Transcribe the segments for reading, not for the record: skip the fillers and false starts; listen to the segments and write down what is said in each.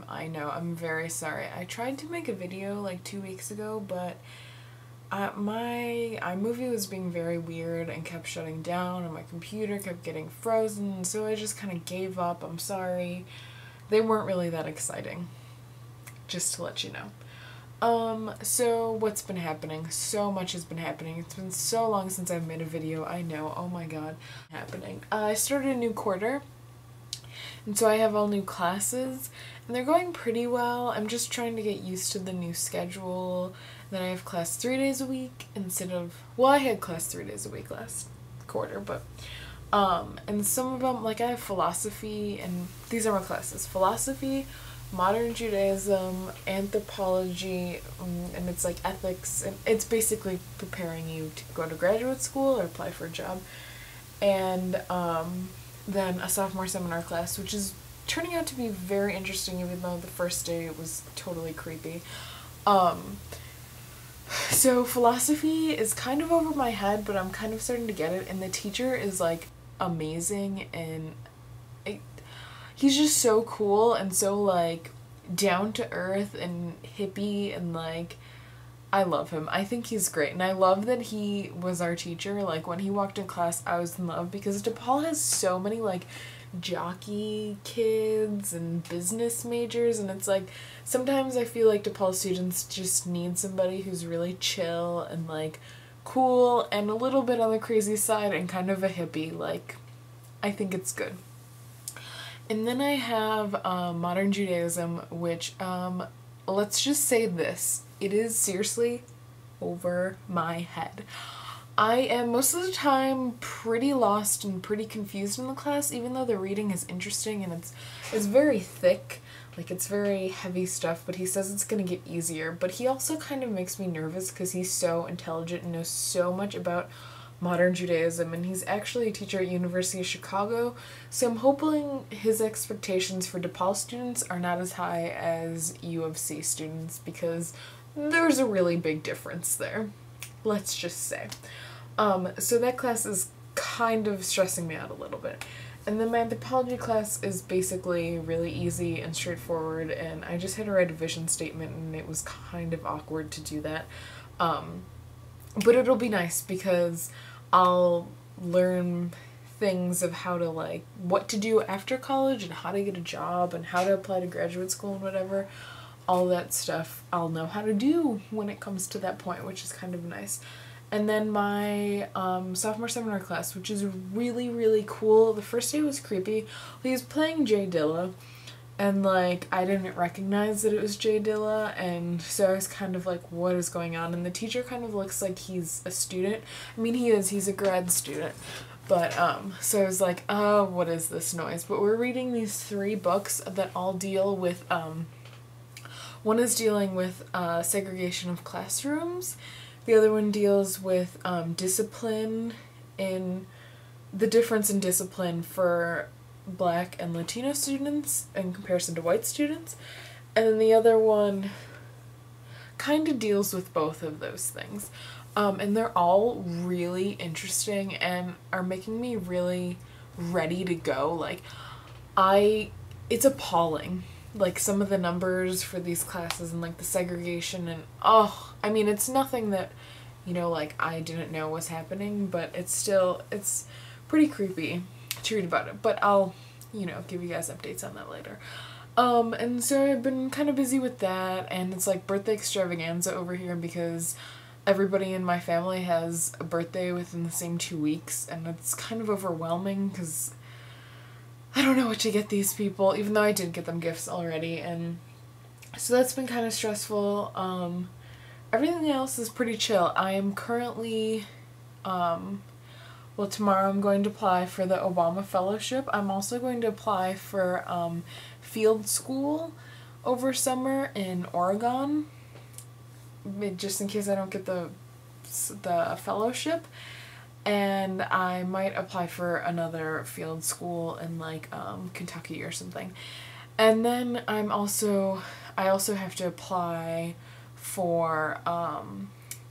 I know, I'm very sorry. I tried to make a video like 2 weeks ago, but my iMovie was being very weird and kept shutting down, and my computer kept getting frozen, so I just kind of gave up. I'm sorry. They weren't really that exciting, just to let you know. So what's been happening? So much has been happening. It's been so long since I've made a video, I know, oh my god. Happening. I started a new quarter, and so I have all new classes, and they're going pretty well. I'm just trying to get used to the new schedule. Then I have class 3 days a week instead of, well, I had class 3 days a week last quarter, but, and some of them, like I have philosophy, and these are my classes: philosophy, modern Judaism, anthropology, and it's like ethics, and it's basically preparing you to go to graduate school or apply for a job. And then a sophomore seminar class, which is turning out to be very interesting, even though the first day it was totally creepy. So philosophy is kind of over my head, but I'm kind of starting to get it, and the teacher is like amazing, and he's just so cool and so like down to earth and hippie, and like I love him. I think he's great, and I love that he was our teacher. Like when he walked in class, I was in love, because DePaul has so many like jockey kids and business majors, and it's like sometimes I feel like DePaul students just need somebody who's really chill and like cool and a little bit on the crazy side and kind of a hippie. Like I think it's good. And then I have modern Judaism, which let's just say this: it is seriously over my head. I am most of the time pretty lost and pretty confused in the class, even though the reading is interesting and it's very thick, like it's very heavy stuff, but he says it's gonna get easier. But he also kind of makes me nervous because he's so intelligent and knows so much about modern Judaism, and he's actually a teacher at University of Chicago, so I'm hoping his expectations for DePaul students are not as high as U of C students, because there's a really big difference there, let's just say. So that class is kind of stressing me out a little bit. And then my anthropology class is basically really easy and straightforward, and I just had to write a vision statement, and it was kind of awkward to do that. But it'll be nice because I'll learn things of how to, like, what to do after college and how to get a job and how to apply to graduate school and whatever. All that stuff I'll know how to do when it comes to that point, which is kind of nice. And then my sophomore seminar class, which is really, really cool. The first day was creepy. He was playing Jay Dilla, and like I didn't recognize that it was Jay Dilla, and so I was kind of like, what is going on? And the teacher kind of looks like he's a student. I mean, he's a grad student. But so I was like, oh, what is this noise? But we're reading these 3 books that all deal with one is dealing with segregation of classrooms. The other one deals with discipline, in the difference in discipline for Black and Latino students in comparison to white students. And then the other one kind of deals with both of those things. And they're all really interesting and are making me really ready to go. Like, it's appalling. Like, some of the numbers for these classes and, like, the segregation and, oh, I mean, it's nothing that, you know, like, I didn't know was happening, but it's pretty creepy to read about it. But I'll, you know, give you guys updates on that later. And so I've been kind of busy with that, and it's, like, birthday extravaganza over here because everybody in my family has a birthday within the same 2 weeks, and it's kind of overwhelming because I don't know what to get these people, even though I did get them gifts already, and so that's been kind of stressful. Everything else is pretty chill. I am currently, well, tomorrow I'm going to apply for the Obama Fellowship. I'm also going to apply for field school over summer in Oregon, just in case I don't get the fellowship. And I might apply for another field school in like Kentucky or something. And then I also have to apply for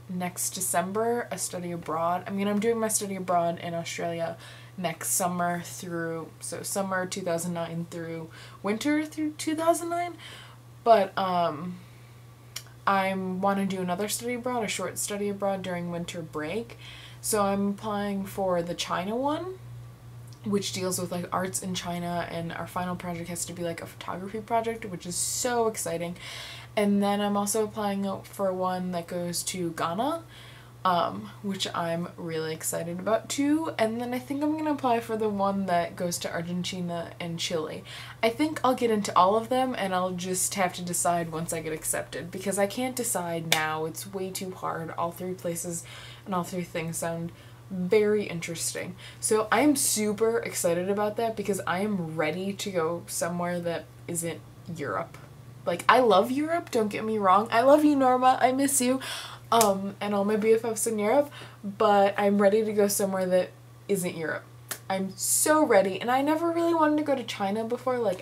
next December a study abroad. I mean, I'm doing my study abroad in Australia next summer through, so summer 2009 through winter through 2009, But I want to do another study abroad, a short study abroad during winter break. So I'm applying for the China one, which deals with like arts in China, and our final project has to be like a photography project, which is so exciting. And then I'm also applying for one that goes to Ghana, which I'm really excited about too. And then I think I'm gonna apply for the one that goes to Argentina and Chile. I think I'll get into all of them, and I'll just have to decide once I get accepted, because I can't decide now. It's way too hard. All three places and all three things sound very interesting. So I'm super excited about that, because I am ready to go somewhere that isn't Europe. Like, I love Europe, don't get me wrong. I love you, Norma. I miss you. And all my BFFs in Europe, but I'm ready to go somewhere that isn't Europe. I'm so ready, and I never really wanted to go to China before. Like,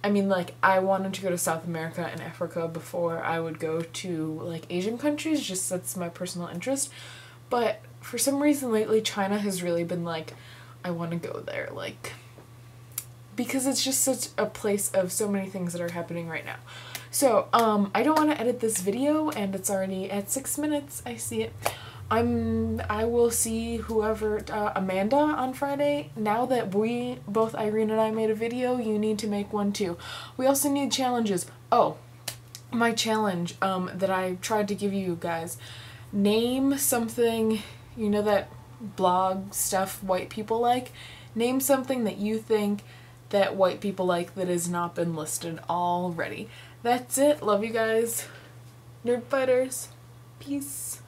I mean, like, I wanted to go to South America and Africa before I would go to, like, Asian countries, just that's my personal interest. But for some reason lately, China has really been like, I want to go there, like, because it's just such a place of so many things that are happening right now. So, I don't want to edit this video, and it's already at 6 minutes. I see it. I will see whoever, Amanda on Friday. Now that both Irene and I made a video, you need to make one too. We also need challenges. Oh, my challenge, that I tried to give you guys. Name something, you know, that blog stuff white people like? Name something that you think that white people like that has not been listed already. That's it. Love you guys. Nerd fighters. Peace.